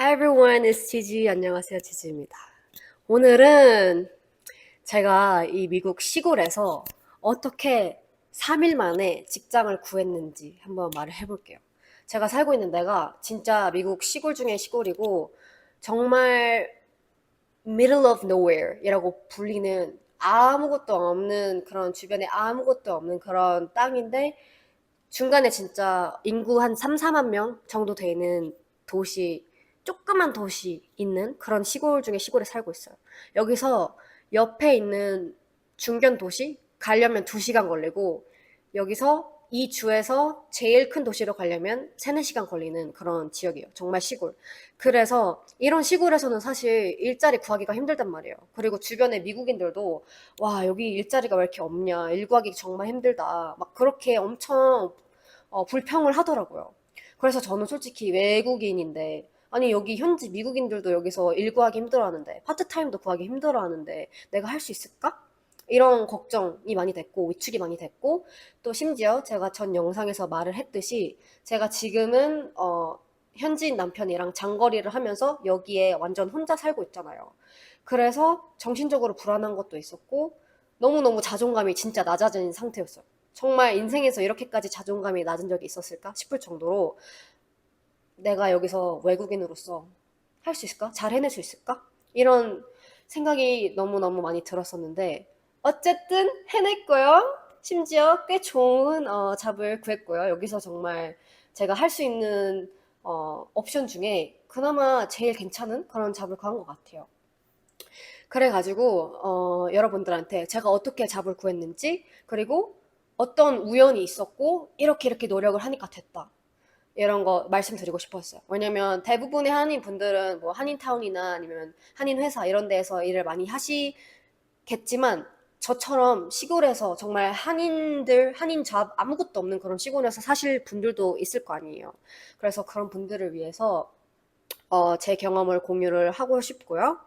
Hi everyone, it's 지지. 안녕하세요, 지지입니다. 오늘은 제가 이 미국 시골에서 어떻게 3일 만에 직장을 구했는지 한번 말을 해볼게요. 제가 살고 있는 데가 진짜 미국 시골 중에 시골이고 정말 middle of nowhere 이라고 불리는 아무것도 없는 그런 주변에 아무것도 없는 그런 땅인데 중간에 진짜 인구 한 3, 4만 명 정도 되는 도시, 조그만 도시 있는 그런 시골 중에 시골에 살고 있어요. 여기서 옆에 있는 중견 도시 가려면 2시간 걸리고, 여기서 이 주에서 제일 큰 도시로 가려면 3, 4시간 걸리는 그런 지역이에요. 정말 시골. 그래서 이런 시골에서는 사실 일자리 구하기가 힘들단 말이에요. 그리고 주변에 미국인들도 와, 여기 일자리가 왜 이렇게 없냐, 일 구하기 정말 힘들다, 막 그렇게 엄청 불평을 하더라고요. 그래서 저는 솔직히 외국인인데, 아니 여기 현지 미국인들도 여기서 일 구하기 힘들어하는데, 파트타임도 구하기 힘들어하는데 내가 할 수 있을까? 이런 걱정이 많이 됐고, 위축이 많이 됐고, 또 심지어 제가 전 영상에서 말을 했듯이 제가 지금은 현지인 남편이랑 장거리를 하면서 여기에 완전 혼자 살고 있잖아요. 그래서 정신적으로 불안한 것도 있었고, 너무너무 자존감이 진짜 낮아진 상태였어요. 정말 인생에서 이렇게까지 자존감이 낮은 적이 있었을까 싶을 정도로 내가 여기서 외국인으로서 할 수 있을까? 잘 해낼 수 있을까? 이런 생각이 너무너무 많이 들었었는데 어쨌든 해냈고요. 심지어 꽤 좋은 잡을 구했고요. 여기서 정말 제가 할 수 있는 옵션 중에 그나마 제일 괜찮은 그런 잡을 구한 것 같아요. 그래가지고 여러분들한테 제가 어떻게 잡을 구했는지, 그리고 어떤 우연이 있었고 이렇게 이렇게 노력을 하니까 됐다, 이런 거 말씀드리고 싶었어요. 왜냐면 대부분의 한인 분들은 뭐 한인타운이나 아니면 한인 회사 이런 데에서 일을 많이 하시겠지만, 저처럼 시골에서 정말 한인 잡 아무것도 없는 그런 시골에서 사실 분들도 있을 거 아니에요. 그래서 그런 분들을 위해서 제 경험을 공유를 하고 싶고요.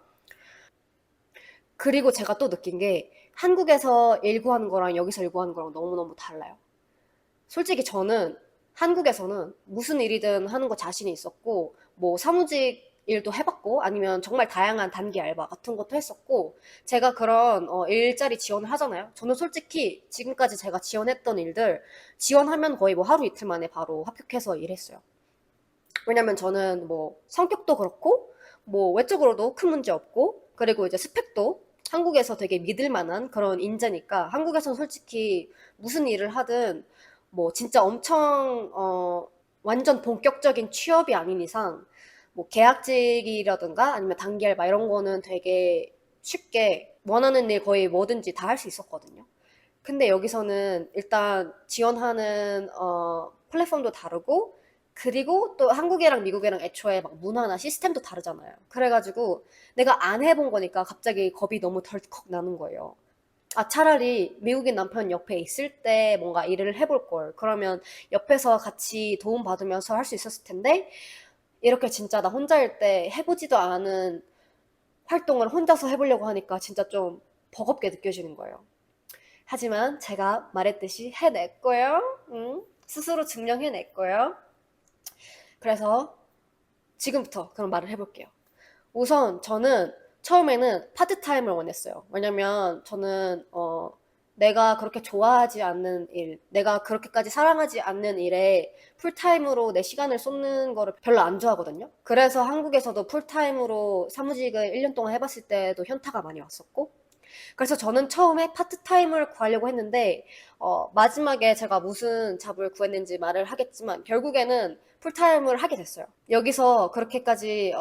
그리고 제가 또 느낀 게 한국에서 일구하는 거랑 여기서 일구하는 거랑 너무너무 달라요. 솔직히 저는 한국에서는 무슨 일이든 하는 거 자신이 있었고, 뭐 사무직 일도 해봤고, 아니면 정말 다양한 단기 알바 같은 것도 했었고, 제가 그런 일자리 지원을 하잖아요. 저는 솔직히 지금까지 제가 지원했던 일들 지원하면 거의 뭐 하루 이틀 만에 바로 합격해서 일했어요. 왜냐면 저는 뭐 성격도 그렇고 뭐 외적으로도 큰 문제 없고, 그리고 이제 스펙도 한국에서 되게 믿을 만한 그런 인재니까, 한국에서는 솔직히 무슨 일을 하든 뭐 진짜 엄청 완전 본격적인 취업이 아닌 이상 뭐 계약직이라든가 아니면 단기 알바 이런 거는 되게 쉽게 원하는 일 거의 뭐든지 다 할 수 있었거든요. 근데 여기서는 일단 지원하는 플랫폼도 다르고, 그리고 또 한국이랑 미국이랑 애초에 막 문화나 시스템도 다르잖아요. 그래가지고 내가 안 해본 거니까 갑자기 겁이 너무 덜컥 나는 거예요. 아, 차라리 미국인 남편 옆에 있을 때 뭔가 일을 해볼 걸. 그러면 옆에서 같이 도움받으면서 할 수 있었을 텐데, 이렇게 진짜 나 혼자일 때 해보지도 않은 활동을 혼자서 해보려고 하니까 진짜 좀 버겁게 느껴지는 거예요. 하지만 제가 말했듯이 해냈고요. 스스로 증명해냈고요. 그래서 지금부터 그럼 말을 해볼게요. 우선 저는 처음에는 파트타임을 원했어요. 왜냐면 저는 내가 그렇게 좋아하지 않는 일, 내가 그렇게까지 사랑하지 않는 일에 풀타임으로 내 시간을 쏟는 거를 별로 안 좋아하거든요. 그래서 한국에서도 풀타임으로 사무직을 1년 동안 해봤을 때도 현타가 많이 왔었고, 그래서 저는 처음에 파트타임을 구하려고 했는데 마지막에 제가 무슨 잡을 구했는지 말을 하겠지만 결국에는 풀타임을 하게 됐어요. 여기서 그렇게까지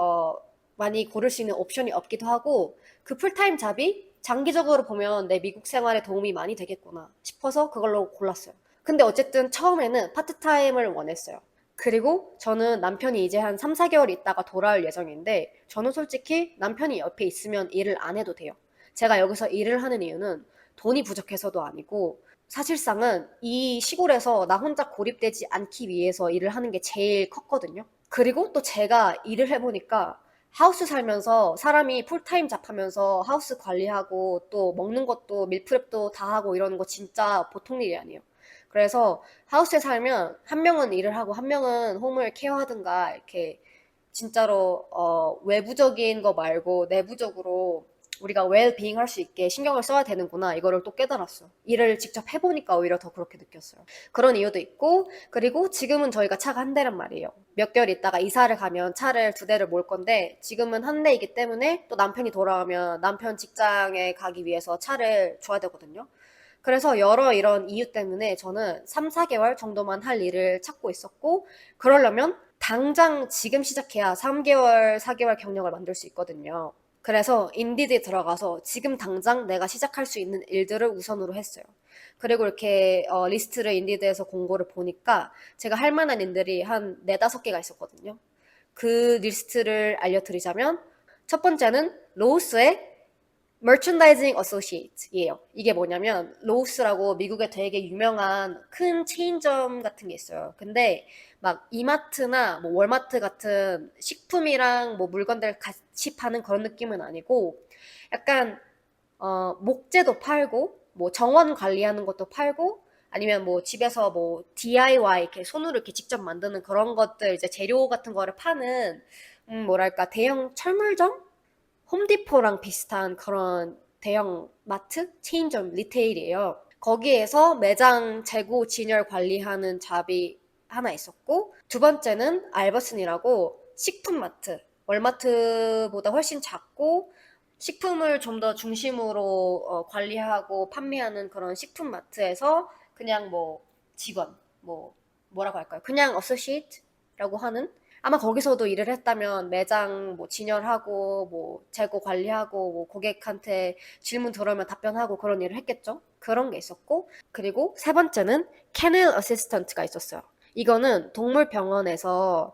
많이 고를 수 있는 옵션이 없기도 하고, 그 풀타임 잡이 장기적으로 보면 내 미국 생활에 도움이 많이 되겠구나 싶어서 그걸로 골랐어요. 근데 어쨌든 처음에는 파트타임을 원했어요. 그리고 저는 남편이 이제 한 3, 4개월 있다가 돌아올 예정인데, 저는 솔직히 남편이 옆에 있으면 일을 안 해도 돼요. 제가 여기서 일을 하는 이유는 돈이 부족해서도 아니고, 사실상은 이 시골에서 나 혼자 고립되지 않기 위해서 일을 하는 게 제일 컸거든요. 그리고 또 제가 일을 해보니까 하우스 살면서 사람이 풀타임 잡하면서 하우스 관리하고 또 먹는 것도 밀프렙도 다 하고 이러는 거 진짜 보통 일이 아니에요. 그래서 하우스에 살면 한 명은 일을 하고 한 명은 홈을 케어하든가 이렇게 진짜로 외부적인 거 말고 내부적으로 우리가 웰빙 할 수 있게 신경을 써야 되는구나 이거를 또 깨달았어. 일을 직접 해보니까 오히려 더 그렇게 느꼈어요. 그런 이유도 있고 그리고 지금은 저희가 차가 한 대란 말이에요. 몇 개월 있다가 이사를 가면 차를 두 대를 몰 건데 지금은 한 대이기 때문에 또 남편이 돌아오면 남편 직장에 가기 위해서 차를 줘야 되거든요. 그래서 여러 이런 이유 때문에 저는 3, 4개월 정도만 할 일을 찾고 있었고 그러려면 당장 지금 시작해야 3개월, 4개월 경력을 만들 수 있거든요. 그래서 인디드에 들어가서 지금 당장 내가 시작할 수 있는 일들을 우선으로 했어요. 그리고 이렇게 리스트를 인디드에서 공고를 보니까 제가 할 만한 일들이 한 4, 5개가 있었거든요. 그 리스트를 알려드리자면 첫 번째는 로우스의 Merchandising Associate이에요. 이게 뭐냐면 로우스라고 미국에 되게 유명한 큰 체인점 같은 게 있어요. 근데 막 이마트나 뭐 월마트 같은 식품이랑 뭐 물건들 같이 파는 그런 느낌은 아니고 약간 목재도 팔고 뭐 정원 관리하는 것도 팔고 아니면 뭐 집에서 뭐 DIY 이렇게 손으로 이렇게 직접 만드는 그런 것들 이제 재료 같은 거를 파는 뭐랄까 대형 철물점? 홈디포랑 비슷한 그런 대형 마트? 체인점 리테일이에요. 거기에서 매장 재고 진열 관리하는 잡이 하나 있었고 두 번째는 알버슨이라고 식품마트. 월마트보다 훨씬 작고 식품을 좀 더 중심으로 관리하고 판매하는 그런 식품마트에서 그냥 뭐 직원, 뭐라고 할까요? 그냥 어소시에이트라고 하는 아마 거기서도 일을 했다면 매장 뭐 진열하고 뭐 재고 관리하고 뭐 고객한테 질문 들어오면 답변하고 그런 일을 했겠죠. 그런 게 있었고 그리고 세 번째는 캐넬 어시스턴트가 있었어요. 이거는 동물병원에서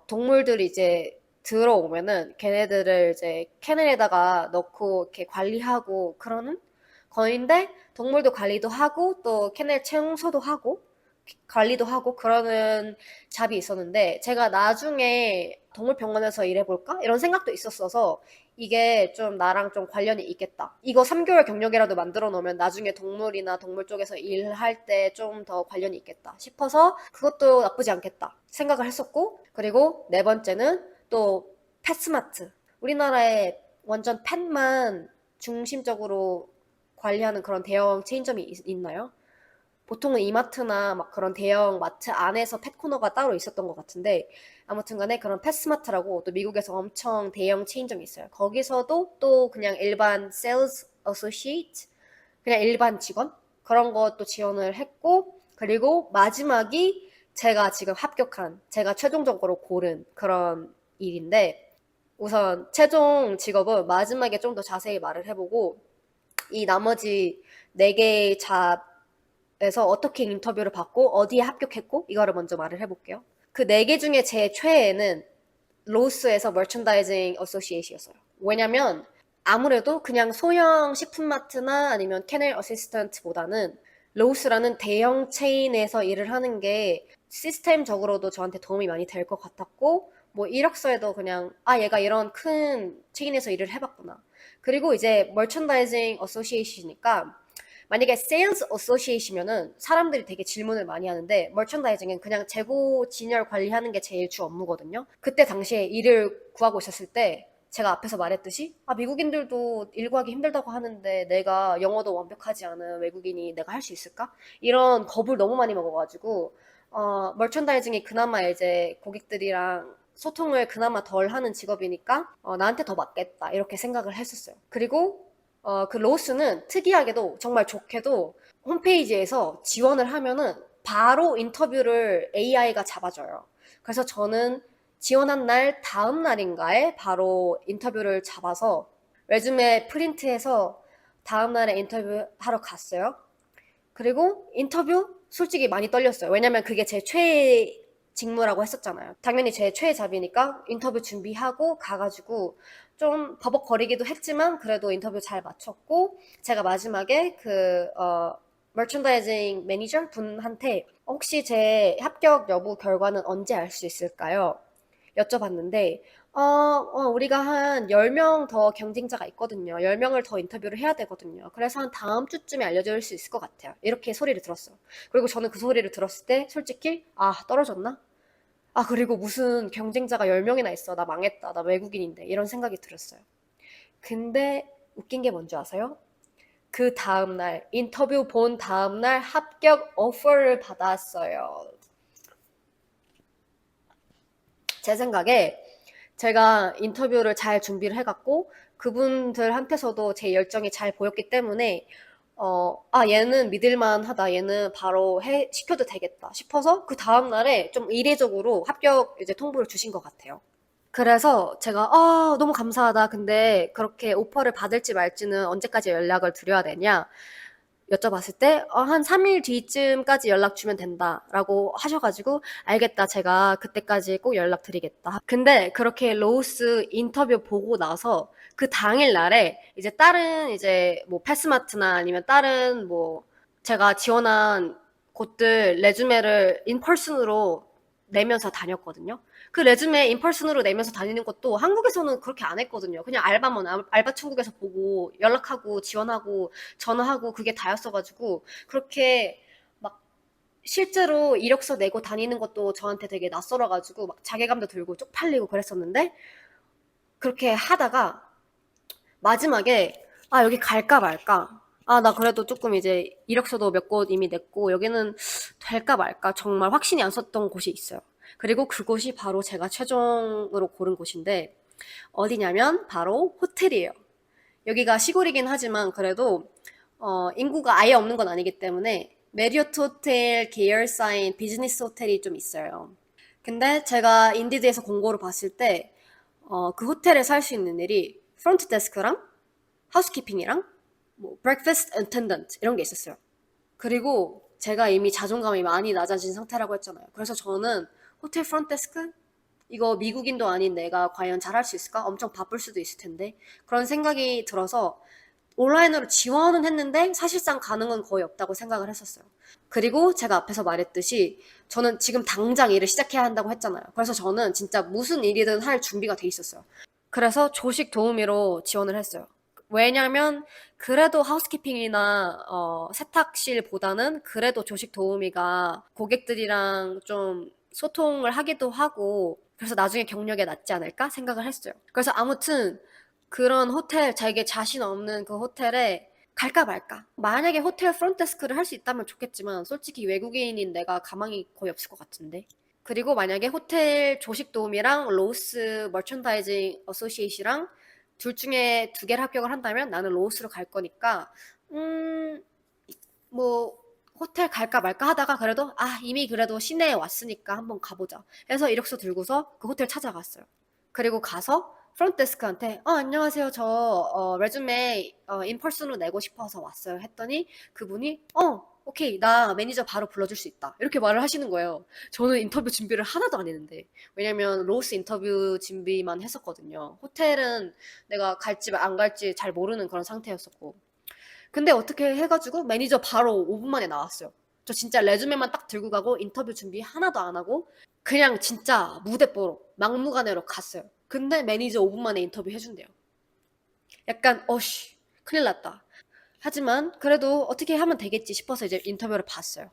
동물들이 이제 들어오면은 걔네들을 이제 캐넬에다가 넣고 이렇게 관리하고 그러는 거인데 동물도 관리도 하고 또 캐넬 청소도 하고 관리도 하고 그러는 잡이 있었는데 제가 나중에 동물병원에서 일해볼까? 이런 생각도 있었어서 이게 좀 나랑 좀 관련이 있겠다. 이거 3개월 경력이라도 만들어 놓으면 나중에 동물이나 동물 쪽에서 일할 때 좀 더 관련이 있겠다 싶어서 그것도 나쁘지 않겠다 생각을 했었고 그리고 네 번째는 또 펫스마트. 우리나라에 완전 펫만 중심적으로 관리하는 그런 대형 체인점이 있나요? 보통은 이마트나 막 그런 대형 마트 안에서 펫 코너가 따로 있었던 것 같은데 아무튼 간에 그런 펫스마트라고 또 미국에서 엄청 대형 체인점이 있어요. 거기서도 또 그냥 일반 sales associate 그냥 일반 직원 그런 것도 지원을 했고 그리고 마지막이 제가 지금 합격한 제가 최종적으로 고른 그런 일인데 우선 최종 직업은 마지막에 좀 더 자세히 말을 해보고 이 나머지 4개의 잡에서 어떻게 인터뷰를 받고 어디에 합격했고 이거를 먼저 말을 해볼게요. 그 4개 중에 제 최애는 로스에서 머천다이징 어소시에이트였어요. 왜냐면 아무래도 그냥 소형 식품마트나 아니면 캐넬 어시스턴트보다는 로스라는 대형 체인에서 일을 하는 게 시스템적으로도 저한테 도움이 많이 될 것 같았고 뭐 이력서에도 그냥 아 얘가 이런 큰 체인에서 일을 해봤구나. 그리고 이제 머천다이징 어소시에이트니까 만약에 세일즈 어소시에이트면은 사람들이 되게 질문을 많이 하는데 머천다이징은 그냥 재고 진열 관리하는 게 제일 주 업무거든요. 그때 당시에 일을 구하고 있었을 때 제가 앞에서 말했듯이 아 미국인들도 일 구하기 힘들다고 하는데 내가 영어도 완벽하지 않은 외국인이 내가 할 수 있을까? 이런 겁을 너무 많이 먹어가지고 머천다이징이 그나마 이제 고객들이랑 소통을 그나마 덜 하는 직업이니까 나한테 더 맞겠다 이렇게 생각을 했었어요. 그리고 그 로스는 특이하게도 정말 좋게도 홈페이지에서 지원을 하면은 바로 인터뷰를 AI가 잡아줘요. 그래서 저는 지원한 날 다음 날인가에 바로 인터뷰를 잡아서 레주메 프린트해서 다음 날에 인터뷰하러 갔어요. 그리고 인터뷰 솔직히 많이 떨렸어요. 왜냐면 그게 제 최애 직무라고 했었잖아요. 당연히 제 최애 잡이니까 인터뷰 준비하고 가가지고 좀 버벅거리기도 했지만 그래도 인터뷰 잘 마쳤고 제가 마지막에 머천다이징 매니저 분한테 혹시 제 합격 여부 결과는 언제 알 수 있을까요? 여쭤봤는데 우리가 한 10명 더 경쟁자가 있거든요. 10명을 더 인터뷰를 해야 되거든요. 그래서 한 다음 주쯤에 알려줄 수 있을 것 같아요. 이렇게 소리를 들었어요. 그리고 저는 그 소리를 들었을 때 솔직히 떨어졌나? 아, 그리고 무슨 경쟁자가 10명이나 있어. 나 망했다. 나 외국인인데. 이런 생각이 들었어요. 근데 웃긴 게 뭔지 아세요? 그 다음날, 인터뷰 본 다음날 합격 오퍼를 받았어요. 제 생각에 제가 인터뷰를 잘 준비를 해갖고 그분들한테서도 제 열정이 잘 보였기 때문에 얘는 믿을만 하다. 얘는 바로 시켜도 되겠다 싶어서 그 다음날에 좀 이례적으로 합격 이제 통보를 주신 것 같아요. 그래서 제가 너무 감사하다. 근데 그렇게 오퍼를 받을지 말지는 언제까지 연락을 드려야 되냐? 여쭤봤을 때 한 3일 뒤쯤까지 연락 주면 된다라고 하셔가지고 알겠다. 제가 그때까지 꼭 연락드리겠다. 근데 그렇게 로우스 인터뷰 보고 나서 그 당일 날에 이제 다른 이제 뭐 패스마트나 아니면 다른 뭐 제가 지원한 곳들 레주메를 인펄슨으로 내면서 다녔거든요. 그 레주메 인펄슨으로 내면서 다니는 것도 한국에서는 그렇게 안 했거든요. 그냥 알바만 알바 천국에서 보고 연락하고 지원하고 전화하고 그게 다였어가지고 그렇게 막 실제로 이력서 내고 다니는 것도 저한테 되게 낯설어가지고 막 자괴감도 들고 쪽팔리고 그랬었는데 그렇게 하다가 마지막에 여기 갈까 말까. 나 그래도 조금 이제 이력서도 몇 곳 이미 냈고 여기는 될까 말까 정말 확신이 안 섰던 곳이 있어요. 그리고 그곳이 바로 제가 최종으로 고른 곳인데 어디냐면 바로 호텔이에요. 여기가 시골이긴 하지만 그래도 인구가 아예 없는 건 아니기 때문에 메리어트 호텔 계열사인 비즈니스 호텔이 좀 있어요. 근데 제가 인디드에서 공고를 봤을 때 그 호텔에 살 수 있는 일이 프론트 데스크랑 하우스키핑이랑 뭐 브렉퍼스트 어텐던트 이런 게 있었어요. 그리고 제가 이미 자존감이 많이 낮아진 상태라고 했잖아요. 그래서 저는 호텔 프론트 데스크 이거 미국인도 아닌 내가 과연 잘할 수 있을까? 엄청 바쁠 수도 있을 텐데 그런 생각이 들어서 온라인으로 지원은 했는데 사실상 가능은 거의 없다고 생각을 했었어요. 그리고 제가 앞에서 말했듯이 저는 지금 당장 일을 시작해야 한다고 했잖아요. 그래서 저는 진짜 무슨 일이든 할 준비가 돼 있었어요. 그래서 조식 도우미로 지원을 했어요. 왜냐면 그래도 하우스키핑이나 세탁실보다는 그래도 조식 도우미가 고객들이랑 좀 소통을 하기도 하고 그래서 나중에 경력에 낫지 않을까 생각을 했어요. 그래서 아무튼 그런 호텔, 자기 자신 없는 그 호텔에 갈까 말까. 만약에 호텔 프론트데스크를 할 수 있다면 좋겠지만 솔직히 외국인인 내가 가망이 거의 없을 것 같은데. 그리고 만약에 호텔 조식 도우미랑 로스 머천다이징 어소시에이시랑 둘 중에 두 개를 합격을 한다면 나는 로스로 갈 거니까 뭐 호텔 갈까 말까 하다가 그래도 이미 그래도 시내에 왔으니까 한번 가보자 해서 이력서 들고서 그 호텔 찾아갔어요. 그리고 가서 프론트데스크한테 안녕하세요. 저 레주메 인펄슨으로 내고 싶어서 왔어요 했더니 그분이 오케이 나 매니저 바로 불러줄 수 있다 이렇게 말을 하시는 거예요. 저는 인터뷰 준비를 하나도 안 했는데 왜냐면 로스 인터뷰 준비만 했었거든요. 호텔은 내가 갈지 안 갈지 잘 모르는 그런 상태였었고 근데 어떻게 해가지고 매니저 바로 5분 만에 나왔어요. 저 진짜 레주메만 딱 들고 가고 인터뷰 준비 하나도 안 하고 그냥 진짜 무대 보러 막무가내로 갔어요. 근데 매니저 5분 만에 인터뷰 해준대요. 약간 어씨 큰일 났다. 하지만 그래도 어떻게 하면 되겠지 싶어서 이제 인터뷰를 봤어요.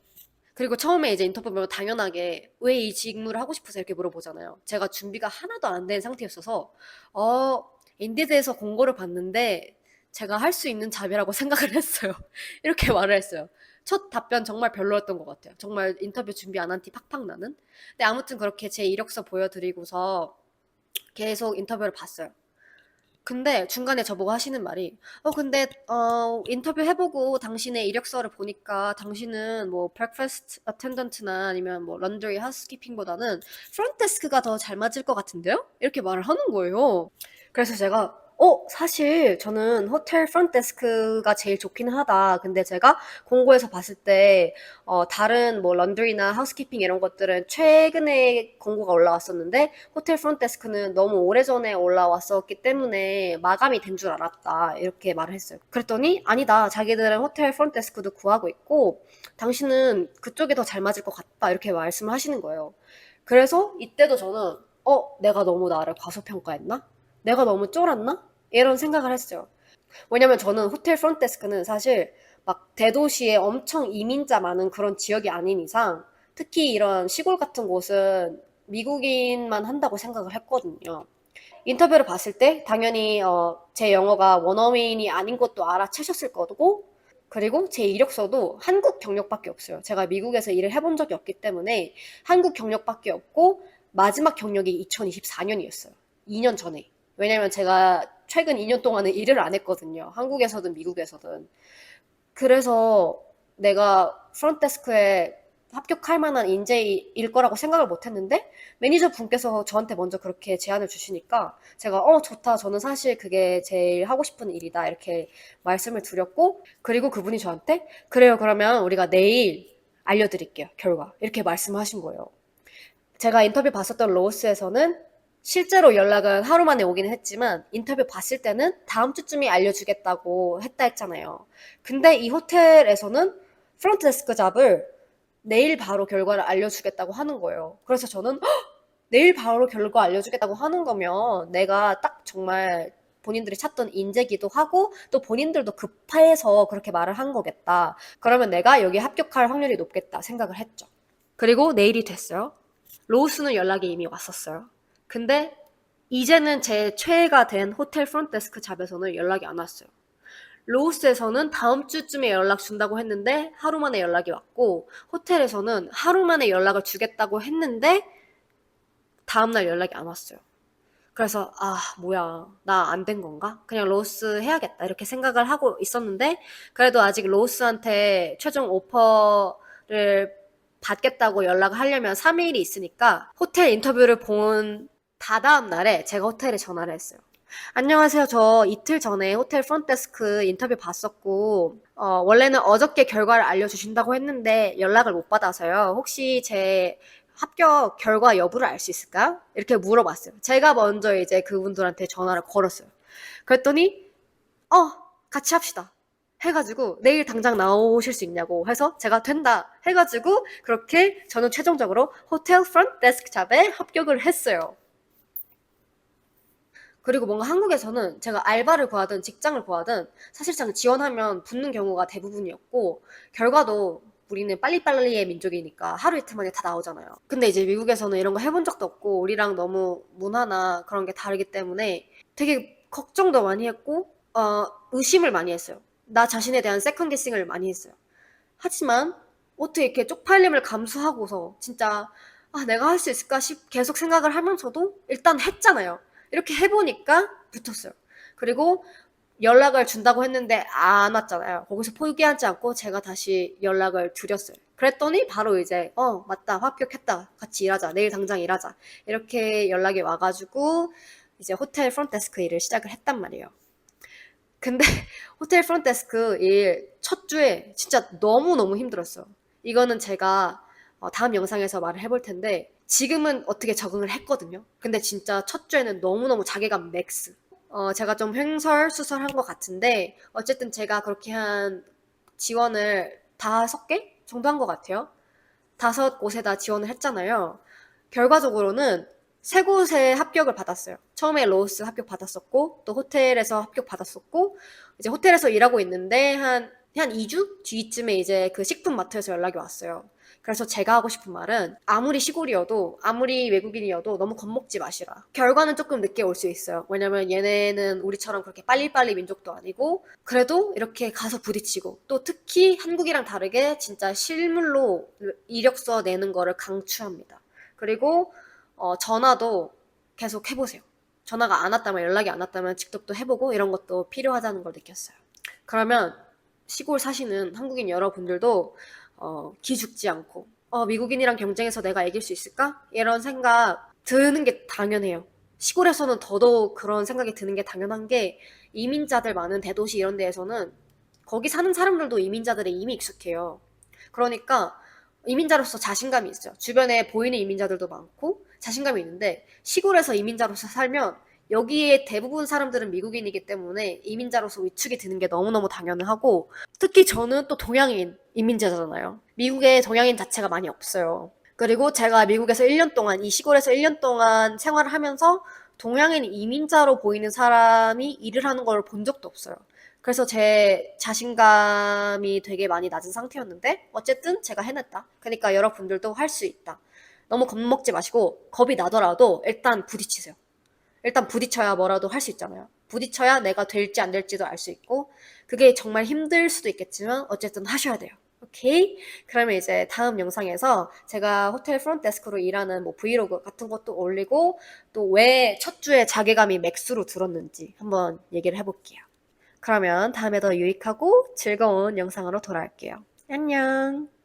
그리고 처음에 이제 인터뷰 보면 당연하게 왜 이 직무를 하고 싶어서 이렇게 물어보잖아요. 제가 준비가 하나도 안 된 상태였어서 인디드에서 공고를 봤는데 제가 할 수 있는 잡이라고 생각을 했어요. 이렇게 말을 했어요. 첫 답변 정말 별로였던 것 같아요. 정말 인터뷰 준비 안 한 티 팍팍 나는. 근데 아무튼 그렇게 제 이력서 보여드리고서 계속 인터뷰를 봤어요. 근데 중간에 저보고 하시는 말이 근데 인터뷰 해보고 당신의 이력서를 보니까 당신은 뭐 breakfast attendant나 아니면 뭐 laundry housekeeping보다는 front desk가 더 잘 맞을 것 같은데요? 이렇게 말을 하는 거예요. 그래서 제가 사실 저는 호텔 프런트 데스크가 제일 좋긴 하다. 근데 제가 공고에서 봤을 때 다른 뭐 런드리나 하우스키핑 이런 것들은 최근에 공고가 올라왔었는데 호텔 프런트 데스크는 너무 오래전에 올라왔었기 때문에 마감이 된 줄 알았다. 이렇게 말을 했어요. 그랬더니 아니다. 자기들은 호텔 프런트 데스크도 구하고 있고 당신은 그쪽이 더 잘 맞을 것 같다. 이렇게 말씀을 하시는 거예요. 그래서 이때도 저는 내가 너무 나를 과소평가했나? 내가 너무 쫄았나? 이런 생각을 했어요. 왜냐면 저는 호텔 프론트데스크는 사실 막 대도시에 엄청 이민자 많은 그런 지역이 아닌 이상 특히 이런 시골 같은 곳은 미국인만 한다고 생각을 했거든요. 인터뷰를 봤을 때 당연히 제 영어가 원어민이 아닌 것도 알아채셨을 거고, 그리고 제 이력서도 한국 경력밖에 없어요. 제가 미국에서 일을 해본 적이 없기 때문에 한국 경력밖에 없고, 마지막 경력이 2024년이었어요. 2년 전에. 왜냐면 제가 최근 2년 동안은 일을 안 했거든요. 한국에서든 미국에서든. 그래서 내가 프론트데스크에 합격할 만한 인재일 거라고 생각을 못 했는데, 매니저 분께서 저한테 먼저 그렇게 제안을 주시니까 제가 좋다, 저는 사실 그게 제일 하고 싶은 일이다, 이렇게 말씀을 드렸고, 그리고 그분이 저한테 그래요, 그러면 우리가 내일 알려드릴게요, 결과, 이렇게 말씀하신 거예요. 제가 인터뷰 봤었던 로스에서는 실제로 연락은 하루 만에 오기는 했지만, 인터뷰 봤을 때는 다음 주쯤에 알려주겠다고 했잖아요. 근데 이 호텔에서는 프론트 데스크 잡을 내일 바로 결과를 알려주겠다고 하는 거예요. 그래서 저는 내일 바로 결과 알려주겠다고 하는 거면 내가 딱 정말 본인들이 찾던 인재기도 하고, 또 본인들도 급해서 그렇게 말을 한 거겠다. 그러면 내가 여기 합격할 확률이 높겠다 생각을 했죠. 그리고 내일이 됐어요. 로우스는 연락이 이미 왔었어요. 근데 이제는 제 최애가 된 호텔 프론트데스크 잡에서는 연락이 안 왔어요. 로우스에서는 다음 주쯤에 연락 준다고 했는데 하루 만에 연락이 왔고, 호텔에서는 하루 만에 연락을 주겠다고 했는데 다음날 연락이 안 왔어요. 그래서 뭐야, 나 안 된 건가? 그냥 로우스 해야겠다, 이렇게 생각을 하고 있었는데, 그래도 아직 로우스한테 최종 오퍼를 받겠다고 연락을 하려면 3일이 있으니까, 호텔 인터뷰를 본 다다음 날에 제가 호텔에 전화를 했어요. 안녕하세요. 저 이틀 전에 호텔 프론트데스크 인터뷰 봤었고, 원래는 어저께 결과를 알려주신다고 했는데 연락을 못 받아서요. 혹시 제 합격 결과 여부를 알 수 있을까요? 이렇게 물어봤어요. 제가 먼저 이제 그분들한테 전화를 걸었어요. 그랬더니, 어, 같이 합시다, 해가지고 내일 당장 나오실 수 있냐고 해서 제가 된다 해가지고, 그렇게 저는 최종적으로 호텔 프론트 데스크 잡에 합격을 했어요. 그리고 뭔가 한국에서는 제가 알바를 구하든 직장을 구하든 사실상 지원하면 붙는 경우가 대부분이었고, 결과도 우리는 빨리빨리의 민족이니까 하루 이틀 만에 다 나오잖아요. 근데 이제 미국에서는 이런 거 해본 적도 없고, 우리랑 너무 문화나 그런 게 다르기 때문에 되게 걱정도 많이 했고, 의심을 많이 했어요. 나 자신에 대한 세컨 게싱을 많이 했어요. 하지만 어떻게 이렇게 쪽팔림을 감수하고서 진짜 내가 할 수 있을까 계속 생각을 하면서도 일단 했잖아요. 이렇게 해보니까 붙었어요. 그리고 연락을 준다고 했는데 안 왔잖아요. 거기서 포기하지 않고 제가 다시 연락을 드렸어요. 그랬더니 바로 이제 맞다, 합격했다, 같이 일하자, 내일 당장 일하자, 이렇게 연락이 와가지고 이제 호텔 프론트데스크 일을 시작을 했단 말이에요. 근데 호텔 프론트데스크 일 첫 주에 진짜 너무너무 힘들었어요. 이거는 제가 다음 영상에서 말을 해볼 텐데, 지금은 어떻게 적응을 했거든요. 근데 진짜 첫 주에는 너무너무 자괴감 맥스. 제가 좀 횡설수설한 것 같은데, 어쨌든 제가 그렇게 한 지원을 5개 정도 한 것 같아요. 5곳에다 지원을 했잖아요. 결과적으로는 3곳에 합격을 받았어요. 처음에 로스 합격 받았었고, 또 호텔에서 합격 받았었고, 이제 호텔에서 일하고 있는데 한 2주 뒤쯤에 이제 그 식품마트에서 연락이 왔어요. 그래서 제가 하고 싶은 말은, 아무리 시골이어도 아무리 외국인이어도 너무 겁먹지 마시라. 결과는 조금 늦게 올 수 있어요. 왜냐면 얘네는 우리처럼 그렇게 빨리빨리 민족도 아니고, 그래도 이렇게 가서 부딪히고, 또 특히 한국이랑 다르게 진짜 실물로 이력서 내는 거를 강추합니다. 그리고 전화도 계속 해보세요. 전화가 안 왔다면, 연락이 안 왔다면 직접 또 해보고, 이런 것도 필요하다는 걸 느꼈어요. 그러면 시골 사시는 한국인 여러분들도 기죽지 않고, 미국인이랑 경쟁해서 내가 이길 수 있을까? 이런 생각 드는 게 당연해요. 시골에서는 더더욱 그런 생각이 드는 게 당연한 게, 이민자들 많은 대도시 이런 데에서는 거기 사는 사람들도 이민자들에 이미 익숙해요. 그러니까 이민자로서 자신감이 있어요. 주변에 보이는 이민자들도 많고 자신감이 있는데, 시골에서 이민자로서 살면 여기에 대부분 사람들은 미국인이기 때문에 이민자로서 위축이 드는 게 너무너무 당연하고, 특히 저는 또 동양인 이민자잖아요. 미국에 동양인 자체가 많이 없어요. 그리고 제가 미국에서 1년 동안, 이 시골에서 1년 동안 생활을 하면서 동양인 이민자로 보이는 사람이 일을 하는 걸 본 적도 없어요. 그래서 제 자신감이 되게 많이 낮은 상태였는데 어쨌든 제가 해냈다. 그러니까 여러분들도 할 수 있다. 너무 겁먹지 마시고 겁이 나더라도 일단 부딪히세요. 일단 부딪혀야 뭐라도 할 수 있잖아요. 부딪혀야 내가 될지 안 될지도 알 수 있고 그게 정말 힘들 수도 있겠지만 어쨌든 하셔야 돼요. 오케이? 그러면 이제 다음 영상에서 제가 호텔 프론트데스크로 일하는 뭐 브이로그 같은 것도 올리고 또 왜 첫 주에 자괴감이 맥스로 들었는지 한번 얘기를 해볼게요. 그러면 다음에 더 유익하고 즐거운 영상으로 돌아올게요. 안녕!